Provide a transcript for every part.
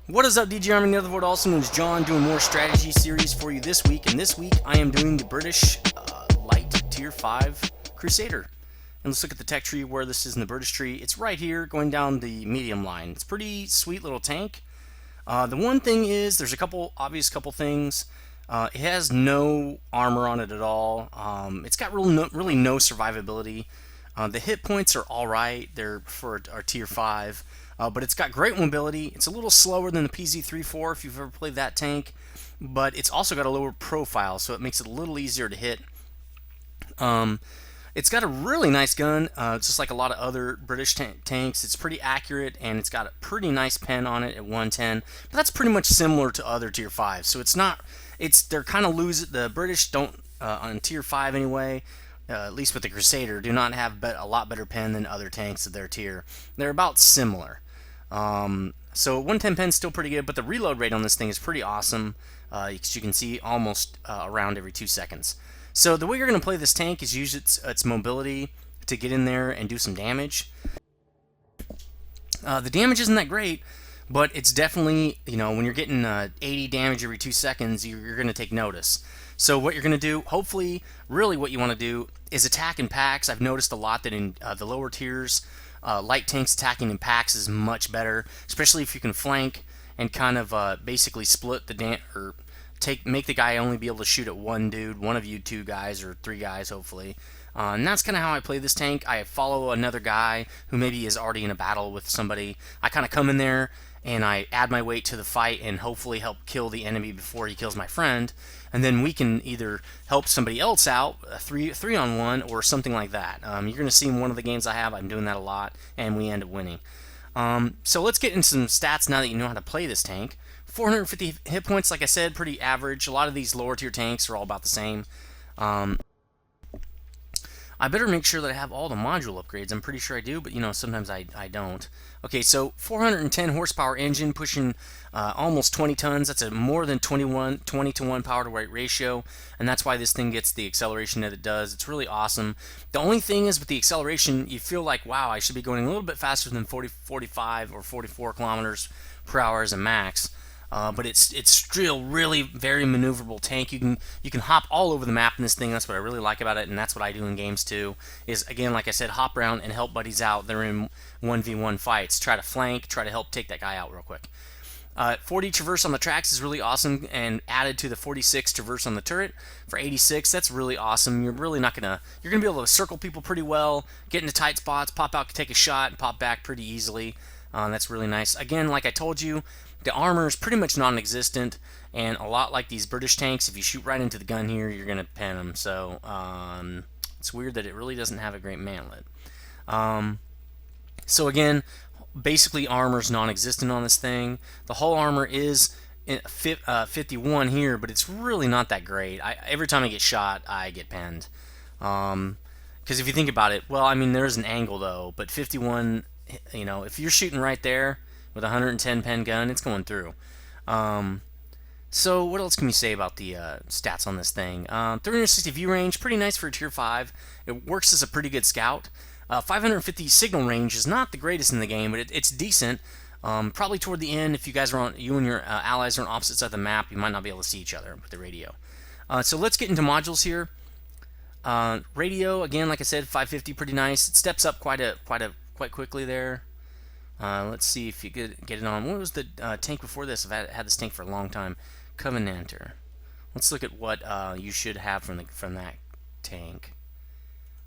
What is up, DJ Army Nethervvoid, also known as John, doing more strategy series for you this week. And this week I am doing the British Light Tier 5 Crusader. And let's look at the tech tree where this is in the British tree. It's right here going down the medium line. It's a pretty sweet little tank. The one thing is there's a couple obvious things. It has no armor on it at all. It's got really no survivability. The hit points are alright. They're for our tier 5. But it's got great mobility. It's a little slower than the PZ-34 if you've ever played that tank. But it's also got a lower profile, so it makes it a little easier to hit. It's got a really nice gun, just like a lot of other British tanks. It's pretty accurate, and it's got a pretty nice pen on it at 110. But that's pretty much similar to other tier 5s. So it's not. They're kind of losing. The British don't on tier 5 anyway. At least with the Crusader, do not have a lot better pen than other tanks of their tier. They're about similar. So 110 pen's still pretty good, but the reload rate on this thing is pretty awesome. You can see almost around every 2 seconds. So the way you're going to play this tank is use its mobility to get in there and do some damage. The damage isn't that great, but it's definitely, when you're getting 80 damage every 2 seconds, you're going to take notice. So what you're going to do, hopefully, really what you want to do is attack in packs. I've noticed a lot that in the lower tiers, light tanks attacking in packs is much better, especially if you can flank and kind of basically split the make the guy only be able to shoot at one dude, one of you 2 guys or 3 guys hopefully. And that's kind of how I play this tank. I follow another guy who maybe is already in a battle with somebody. I kind of come in there and I add my weight to the fight and hopefully help kill the enemy before he kills my friend. And then we can either help somebody else out, a 3-on-1 or something like that. You're going to see in one of the games I have, I'm doing that a lot, and we end up winning. So let's get into some stats now that you know how to play this tank. 450 hit points, like I said, pretty average. A lot of these lower tier tanks are all about the same. I better make sure that I have all the module upgrades. I'm pretty sure I do, but sometimes I don't. Okay, so 410 horsepower engine pushing almost 20 tons. That's a more than 20 to 1 power to weight ratio, and that's why this thing gets the acceleration that it does. It's really awesome. The only thing is with the acceleration, you feel like, wow, I should be going a little bit faster than 45 or 44 kilometers per hour as a max. But it's still really very maneuverable tank. You can hop all over the map in this thing. That's what I really like about it, and that's what I do in games too. Is again, like I said, hop around and help buddies out. They're in 1v1 fights. Try to flank. Try to help take that guy out real quick. 40 traverse on the tracks is really awesome, and added to the 46 traverse on the turret for 86. That's really awesome. You're really not gonna be able to circle people pretty well, get into tight spots, pop out, take a shot, and pop back pretty easily. That's really nice. Again, like I told you, the armor is pretty much non-existent, and a lot like these British tanks, if you shoot right into the gun here, you're going to pen them. So it's weird that it really doesn't have a great mantlet. So again, basically armor is non-existent on this thing. The hull armor is 51 here, but it's really not that great. Every time I get shot, I get penned. Because if you think about it, well, I mean, there's an angle though, but 51, if you're shooting right there with a 110 pen gun, it's going through. So what else can we say about the stats on this thing? 360 view range, pretty nice for a tier 5. It works as a pretty good scout. 550 signal range is not the greatest in the game, but it's decent. Probably toward the end, if you and your allies are on opposite sides of the map, you might not be able to see each other with the radio. So let's get into modules here. Radio, again, like I said, 550, pretty nice. It steps up quite quickly there. Let's see if you could get it on. What was the tank before this? I've had this tank for a long time. Covenanter. Let's look at what you should have from that tank.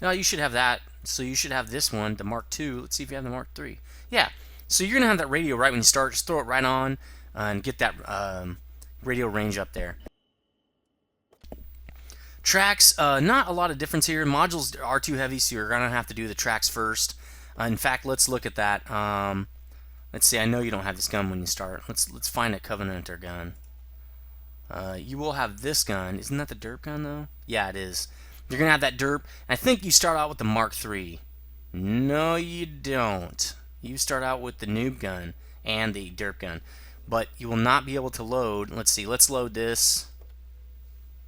No, you should have that. So you should have this one, the Mark II. Let's see if you have the Mark III. Yeah. So you're gonna have that radio right when you start. Just throw it right on and get that radio range up there. Tracks, not a lot of difference here. Modules are too heavy, so you're gonna have to do the tracks first. In fact, let's look at that. Let's see. I know you don't have this gun when you start. Let's find a Covenanter gun. You will have this gun. Isn't that the derp gun though? Yeah, it is. You're gonna have that derp. I think you start out with the Mark III. No, you don't. You start out with the noob gun and the derp gun, but you will not be able to load. Let's see. Let's load this,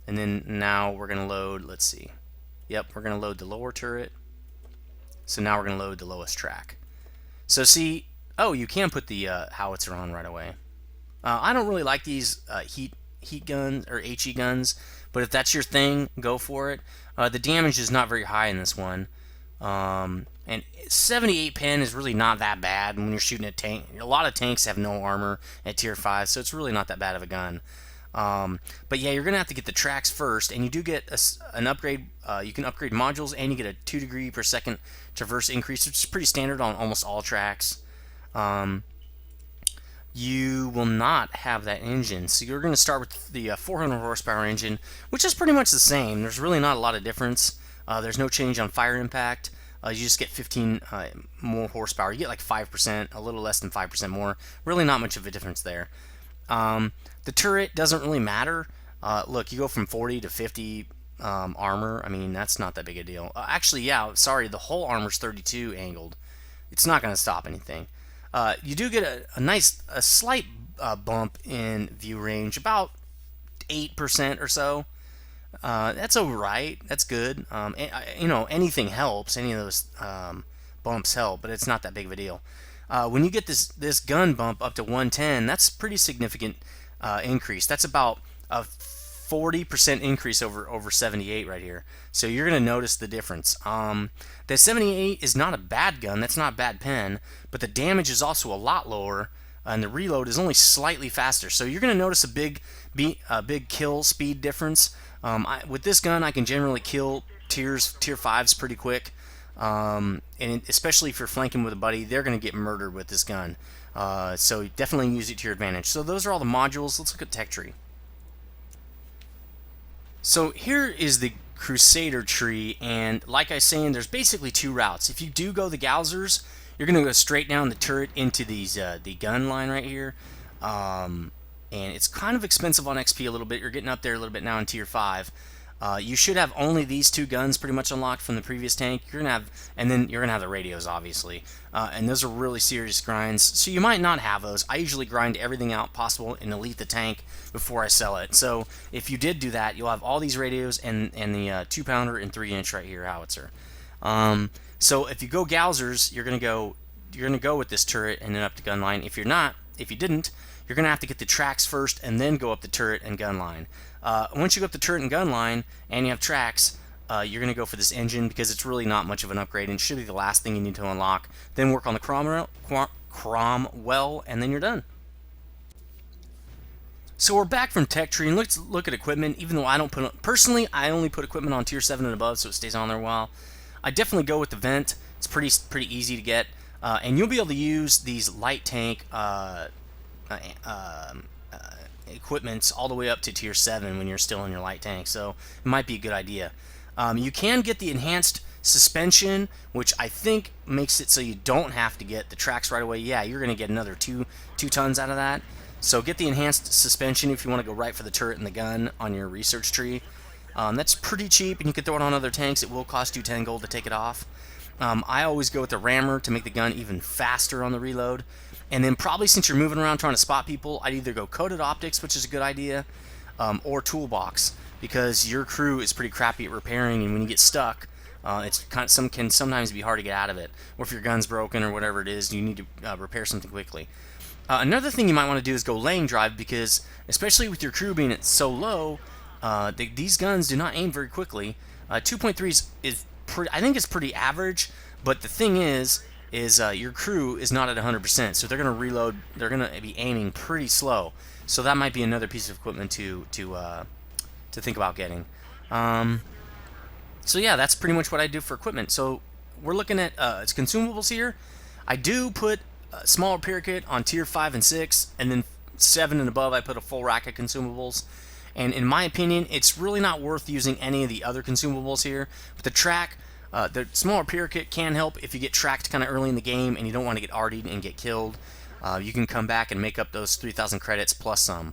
and then now we're gonna load. Let's see. Yep, we're gonna load the lower turret. So now we're going to load the lowest track. So see, oh, you can put the howitzer on right away. I don't really like these heat guns or HE guns, but if that's your thing, go for it. The damage is not very high in this one. And 78 pen is really not that bad when you're shooting a tank. A lot of tanks have no armor at tier 5, so it's really not that bad of a gun. But yeah, you're going to have to get the tracks first, and you do get an upgrade. You can upgrade modules, and you get a 2 degree per second traverse increase, which is pretty standard on almost all tracks. You will not have that engine, so you're going to start with the 400 horsepower engine, which is pretty much the same. There's really not a lot of difference. There's no change on fire impact. You just get 15 more horsepower. You get like 5%, a little less than 5% more. Really not much of a difference there. The turret doesn't really matter. Look, you go from 40 to 50 armor. I mean, that's not that big a deal. Actually, yeah, sorry, the whole armor's 32 angled. It's not going to stop anything. You do get a slight bump in view range, about 8% or so. That's alright. That's good. You know, anything helps. Any of those bumps help, but it's not that big of a deal. When you get this gun bump up to 110, that's a pretty significant increase. That's about a 40% increase over 78 right here. So you're going to notice the difference. The 78 is not a bad gun. That's not a bad pen, but the damage is also a lot lower, and the reload is only slightly faster. So you're going to notice a big kill speed difference. With this gun, I can generally kill tier 5s pretty quick. And especially if you're flanking with a buddy, they're going to get murdered with this gun. So definitely use it to your advantage. So those are all the modules. Let's look at tech tree. So here is the Crusader tree, and like I was saying, there's basically two routes. If you do go the Gauzers, you're going to go straight down the turret into these the gun line right here. And it's kind of expensive on XP a little bit. You're getting up there a little bit now in tier 5. You should have only these two guns pretty much unlocked from the previous tank. You're gonna have, and then you're gonna have the radios, obviously, and those are really serious grinds. So you might not have those. I usually grind everything out possible and elite the tank before I sell it. So if you did do that, you'll have all these radios and the 2-pounder and 3-inch right here howitzer. So if you go Gauzers, you're gonna go with this turret and then up the gun line. If you didn't, you're gonna have to get the tracks first and then go up the turret and gun line. Once you go up the turret and gun line and you have tracks, you're going to go for this engine because it's really not much of an upgrade and it should be the last thing you need to unlock. Then work on the Cromwell, and then you're done. So we're back from tech tree, and let's look at equipment. Even though I don't personally, I only put equipment on tier 7 and above, so it stays on there a while. I definitely go with the vent. It's pretty easy to get, and you'll be able to use these light tank equipments all the way up to tier 7 when you're still in your light tank, so it might be a good idea. You can get the enhanced suspension, which I think makes it so you don't have to get the tracks right away. Yeah, you're going to get another 2 tons out of that. So get the enhanced suspension if you want to go right for the turret and the gun on your research tree. That's pretty cheap, and you can throw it on other tanks. It will cost you 10 gold to take it off. I always go with the rammer to make the gun even faster on the reload. And then probably since you're moving around trying to spot people, I'd either go coated optics, which is a good idea, or toolbox, because your crew is pretty crappy at repairing, and when you get stuck, it's can sometimes be hard to get out of it. Or if your gun's broken or whatever it is, you need to repair something quickly. Another thing you might want to do is go laying drive, because especially with your crew being so low, these guns do not aim very quickly. 2.3 is I think it's pretty average, but the thing is your crew is not at 100%, so they're going to reload. They're going to be aiming pretty slow. So that might be another piece of equipment to think about getting. So yeah, that's pretty much what I do for equipment. So we're looking at its consumables here. I do put a small repair kit on tier 5 and 6, and then 7 and above I put a full rack of consumables. And in my opinion, it's really not worth using any of the other consumables here. But the small repair kit can help if you get tracked kind of early in the game and you don't want to get RD'd and get killed. You can come back and make up those 3,000 credits plus some.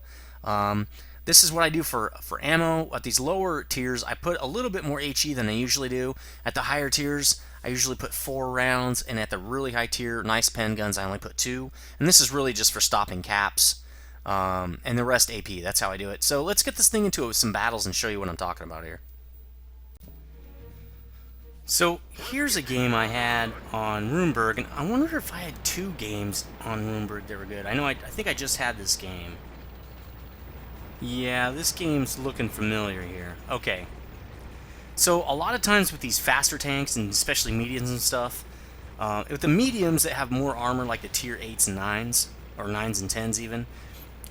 This is what I do for ammo. At these lower tiers, I put a little bit more HE than I usually do. At the higher tiers, I usually put 4 rounds, and at the really high tier, nice pen guns, I only put 2. And this is really just for stopping caps. And the rest AP. That's how I do it. So let's get this thing into some battles and show you what I'm talking about here. So here's a game I had on Roomberg, and I wonder if I had two games on Roomberg that were good. I think I just had this game. Yeah, this game's looking familiar here. Okay. So a lot of times with these faster tanks, and especially mediums and stuff, with the mediums that have more armor, like the tier 8s and 9s, or 9s and 10s even,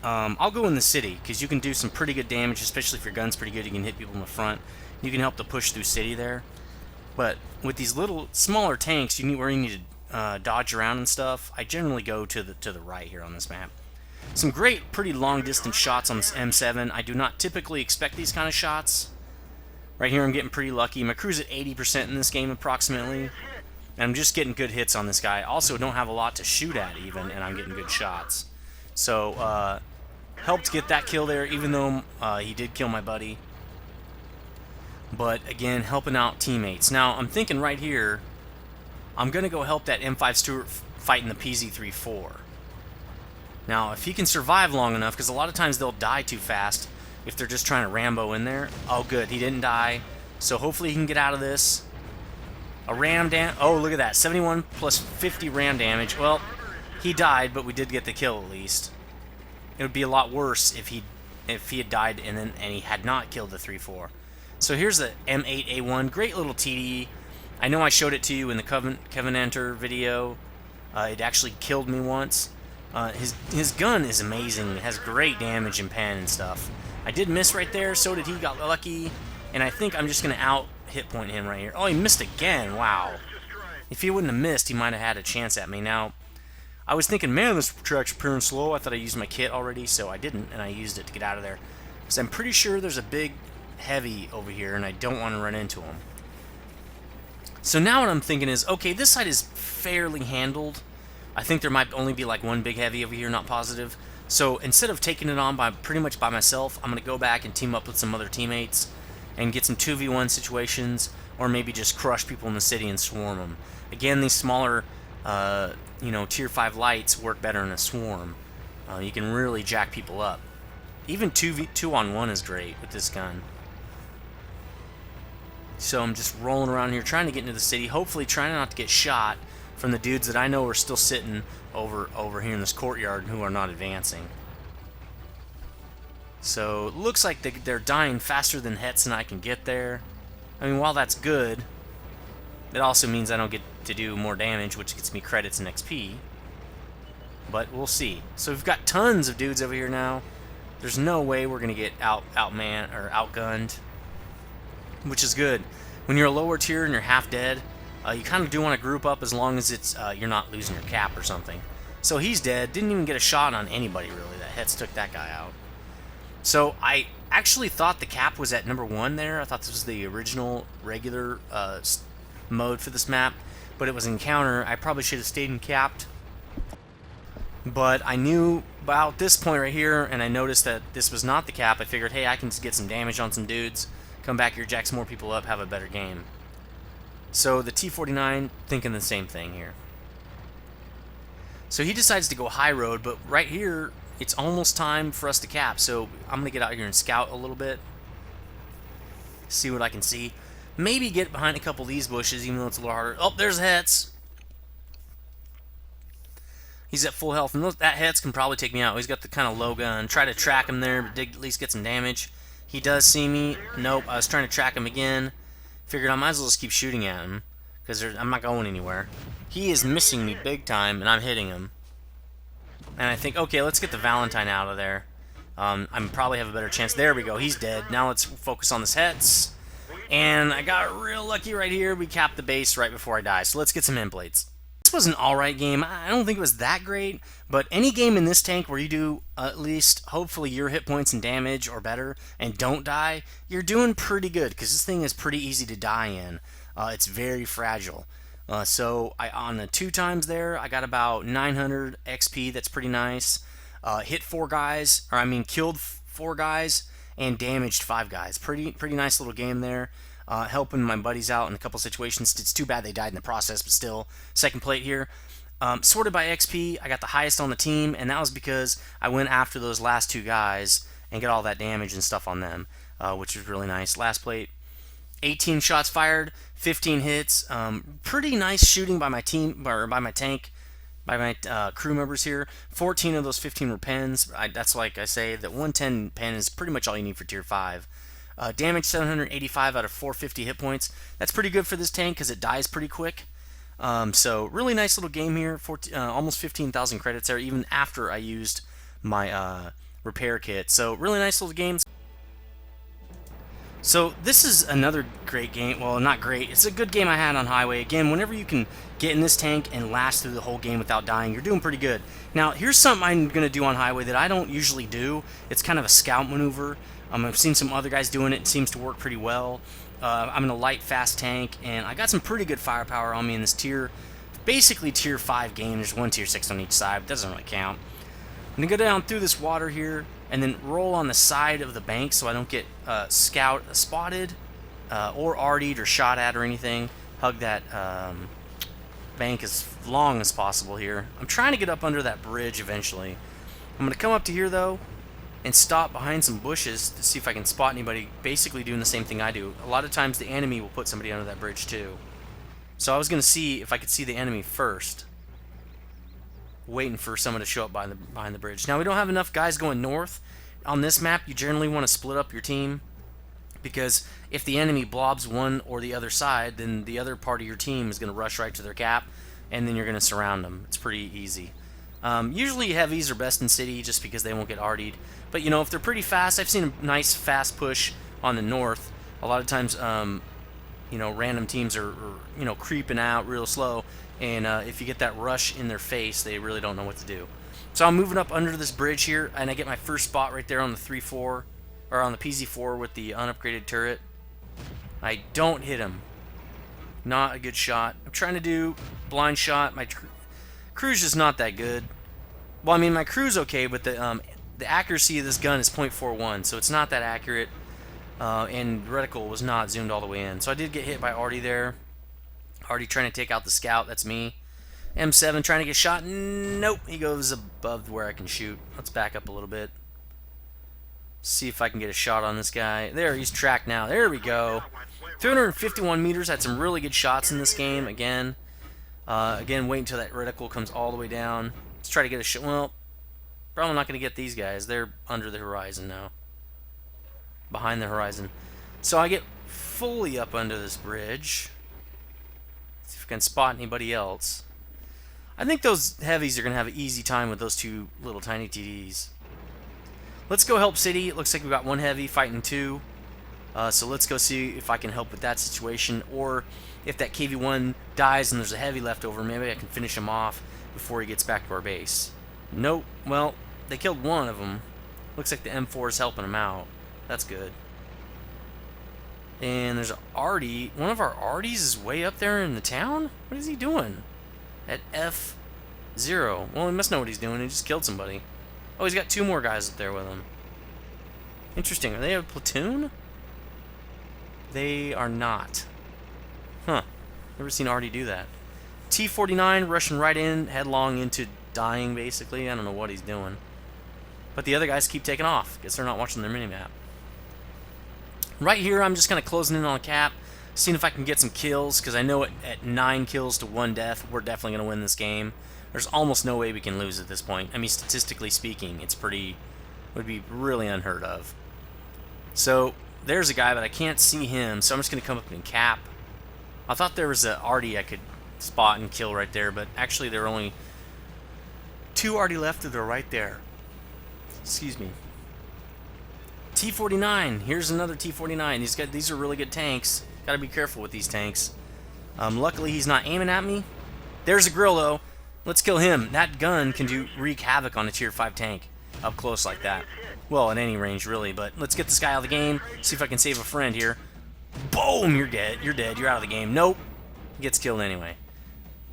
I'll go in the city, because you can do some pretty good damage, especially if your gun's pretty good. You can hit people in the front. You can help to push through city there. But with these little, smaller tanks, where you need to dodge around and stuff, I generally go to the right here on this map. Some great, pretty long-distance shots on this M7. I do not typically expect these kind of shots. Right here I'm getting pretty lucky. My crew's at 80% in this game approximately. And I'm just getting good hits on this guy. Also don't have a lot to shoot at even, and I'm getting good shots. So, helped get that kill there, even though he did kill my buddy. But again, helping out teammates. Now, I'm thinking right here, I'm going to go help that M5 Stuart fighting the PZ-34. Now, if he can survive long enough, because a lot of times they'll die too fast if they're just trying to Rambo in there. Oh, good, he didn't die. So hopefully he can get out of this. A ram oh, look at that, 71 plus 50 ram damage. Well, he died, but we did get the kill at least. It would be a lot worse if he had died and he had not killed the 3-4. So here's the M8A1, great little TD. I know I showed it to you in the Covenanter video. It actually killed me once. His gun is amazing. It has great damage and pen and stuff. I did miss right there, so did he, got lucky. And I think I'm just going to out-hit point him right here. Oh, he missed again, wow. If he wouldn't have missed, he might have had a chance at me. Now, I was thinking, man, this track's appearing slow. I thought I used my kit already, so I didn't, and I used it to get out of there. Because I'm pretty sure there's a big heavy over here, and I don't want to run into him. So now what I'm thinking is, okay, this side is fairly handled. I think there might only be like one big heavy over here, not positive. So instead of taking it on pretty much by myself, I'm going to go back and team up with some other teammates and get some 2v1 situations, or maybe just crush people in the city and swarm them. Again, these smaller, tier 5 lights work better in a swarm. You can really jack people up. Even 2v1 is great with this gun. So I'm just rolling around here trying to get into the city, hopefully trying not to get shot from the dudes that I know are still sitting over here in this courtyard who are not advancing. So it looks like they're dying faster than Hetz and I can get there. I mean, while that's good, it also means I don't get to do more damage, which gets me credits and XP. But we'll see. So we've got tons of dudes over here now. There's no way we're gonna get outgunned, which is good. When you're a lower tier and you're half dead, you kind of do want to group up as long as it's you're not losing your cap or something. So he's dead. Didn't even get a shot on anybody really. That Hetz took that guy out. So I actually thought the cap was at number 1 there. I thought this was the original regular mode for this map, but it was encounter. I probably should have stayed in capped. But I knew about this point right here, and I noticed that this was not the cap. I figured, hey, I can get some damage on some dudes, come back here, jack some more people up, have a better game. So the T-49 thinking the same thing here. So he decides to go high road, but right here, it's almost time for us to cap. So I'm going to get out here and scout a little bit, see what I can see. Maybe get behind a couple of these bushes, even though it's a little harder. Oh, there's Hetz. He's at full health, and that Hetz can probably take me out. He's got the kind of low gun. Try to track him there, but at least get some damage. He does see me. Nope, I was trying to track him again. Figured I might as well just keep shooting at him, because I'm not going anywhere. He is missing me big time, and I'm hitting him. And I think, okay, let's get the Valentine out of there. I probably have a better chance. There we go, he's dead. Now let's focus on this Hetz. And I got real lucky right here. We capped the base right before I die. So let's get some end plates. This was an alright game. I don't think it was that great, but any game in this tank where you do at least, hopefully, your hit points and damage or better, and don't die, you're doing pretty good, because this thing is pretty easy to die in. It's very fragile. So on the 2 times there, I got about 900 XP. That's pretty nice. Hit 4 guys, killed 4 guys, and damaged 5 guys. Pretty nice little game there. Helping my buddies out in a couple situations. It's too bad they died in the process, but still, second plate here. Sorted by XP, I got the highest on the team, and that was because I went after those last 2 guys and got all that damage and stuff on them, which was really nice. Last plate, 18 shots fired, 15 hits. Pretty nice shooting by my team, or by my tank, by my crew members here. 14 of those 15 were pens. That's like I say, that 110 pen is pretty much all you need for tier 5. Damage 785 out of 450 hit points. That's pretty good for this tank because it dies pretty quick. So really nice little game here. Almost 15,000 credits there, even after I used my repair kit. So really nice little games. So this is another great game. Well, not great. It's a good game I had on Highway. Again, whenever you can get in this tank and last through the whole game without dying, you're doing pretty good. Now, here's something I'm going to do on Highway that I don't usually do. It's kind of a scout maneuver. I've seen some other guys doing it. It seems to work pretty well. I'm in a light, fast tank, and I got some pretty good firepower on me in this tier. Basically, tier 5 game. There's one tier 6 on each side. It doesn't really count. I'm going to go down through this water here and then roll on the side of the bank so I don't get spotted or RD'd or shot at or anything. Hug that bank as long as possible here. I'm trying to get up under that bridge eventually. I'm going to come up to here though and stop behind some bushes to see if I can spot anybody basically doing the same thing I do. A lot of times the enemy will put somebody under that bridge too. So I was going to see if I could see the enemy first, waiting for someone to show up behind the bridge. Now, we don't have enough guys going north. On this map, you generally want to split up your team, because if the enemy blobs one or the other side, then the other part of your team is going to rush right to their cap, and then you're going to surround them. It's pretty easy. Usually heavies are best in city just because they won't get RD'd. But, you know, if they're pretty fast, I've seen a nice fast push on the north. A lot of times, you know, random teams are you know, creeping out real slow. And if you get that rush in their face, they really don't know what to do. So I'm moving up under this bridge here, and I get my first spot right there on the 3-4, or on the PZ4 with the unupgraded turret. I don't hit him. Not a good shot. I'm trying to do blind shot. My crew's just not that good. Well, I mean, my crew's okay, but the accuracy of this gun is .41, so it's not that accurate. And reticle was not zoomed all the way in. So I did get hit by Artie there. Artie trying to take out the scout. That's me. M7 trying to get shot. Nope. He goes above where I can shoot. Let's back up a little bit. See if I can get a shot on this guy. There, he's tracked now. There we go. 251 meters. Had some really good shots in this game. Again, wait until that reticle comes all the way down. Let's try to get a shot. Well, probably not going to get these guys. They're under the horizon now. Behind the horizon. So I get fully up under this bridge. See if I can spot anybody else. I think those heavies are going to have an easy time with those two little tiny TDs. Let's go help City. It looks like we got one heavy fighting two. So let's go see if I can help with that situation. Or if that KV-1 dies and there's a heavy left over, maybe I can finish him off before he gets back to our base. Nope. Well, they killed one of them. Looks like the M4 is helping him out. That's good. And there's an Artie. One of our Arties is way up there in the town? What is he doing? At F0. Well, he must know what he's doing. He just killed somebody. Oh, he's got two more guys up there with him. Interesting. Are they a platoon? They are not. Huh. Never seen Artie do that. T-49 rushing right in, headlong into dying, basically. I don't know what he's doing. But the other guys keep taking off. Guess they're not watching their minimap. Right here, I'm just kind of closing in on a cap, seeing if I can get some kills, because I know at 9 kills to 1 death, we're definitely going to win this game. There's almost no way we can lose at this point. I mean, statistically speaking, would be really unheard of. So, there's a guy, but I can't see him, so I'm just going to come up and cap. I thought there was a Artie I could spot and kill right there, but actually there are only 2 Artie left that are right there. Excuse me. T-49. Here's another T-49. These are really good tanks. Got to be careful with these tanks. Luckily, he's not aiming at me. There's a grill, though. Let's kill him. That gun can wreak havoc on a tier 5 tank up close like that. Well, at any range, really. But let's get this guy out of the game. See if I can save a friend here. Boom! You're dead. You're dead. You're out of the game. Nope. He gets killed anyway.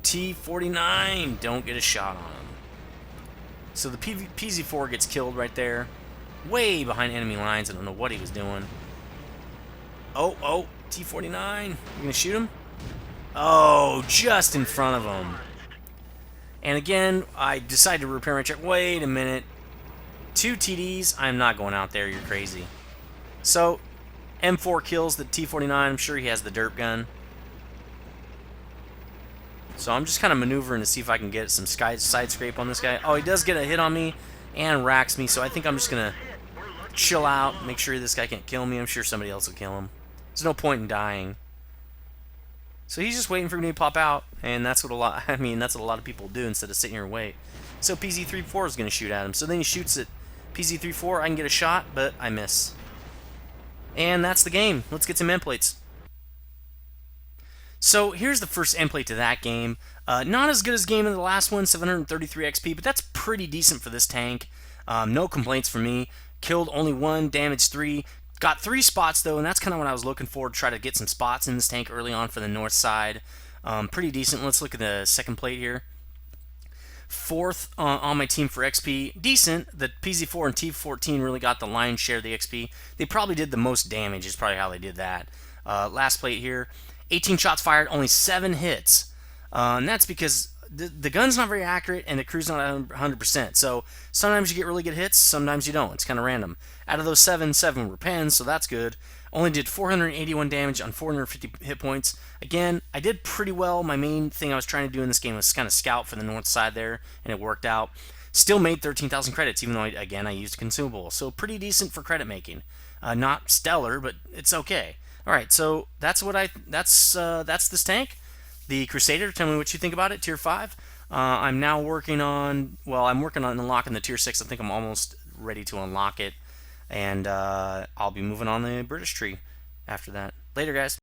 T-49. Don't get a shot on him. So the PZ-4 gets killed right there. Way behind enemy lines. I don't know what he was doing. Oh, T-49. You gonna shoot him? Oh, just in front of him. And again, I decided to repair my truck. Wait a minute. 2 TDs? I'm not going out there. You're crazy. So, M4 kills the T-49. I'm sure he has the derp gun. So I'm just kind of maneuvering to see if I can get some side scrape on this guy. Oh, he does get a hit on me and racks me, so I think I'm just going to chill out, make sure this guy can't kill me. I'm sure somebody else will kill him. There's no point in dying. So he's just waiting for me to pop out, and that's what that's what a lot of people do instead of sitting here and wait. So PZ-34 is going to shoot at him. So then he shoots at PZ-34. I can get a shot, but I miss. And that's the game. Let's get some end plates. So here's the first end plate to that game. Not as good as game in the last one, 733 XP, but that's pretty decent for this tank. No complaints from me. Killed only 1, damaged 3. Got 3 spots though, and that's kind of what I was looking for, to try to get some spots in this tank early on for the north side. Pretty decent. Let's look at the second plate here. 4th on my team for XP. Decent. The PZ-4 and T-14 really got the lion's share of the XP. They probably did the most damage, is probably how they did that. Last plate here. 18 shots fired, only 7 hits. And that's because the gun's not very accurate and the crew's not 100%. So sometimes you get really good hits, sometimes you don't. It's kind of random. Out of those 7 were pens, so that's good. Only did 481 damage on 450 hit points. Again, I did pretty well. My main thing I was trying to do in this game was kind of scout for the north side there, and it worked out. Still made 13,000 credits, even though, again, I used consumable. So pretty decent for credit making. Not stellar, but it's okay. All right, so that's this tank, the Crusader. Tell me what you think about it. Tier 5. I'm now working on unlocking the Tier 6. I think I'm almost ready to unlock it, and I'll be moving on the British tree after that. Later, guys.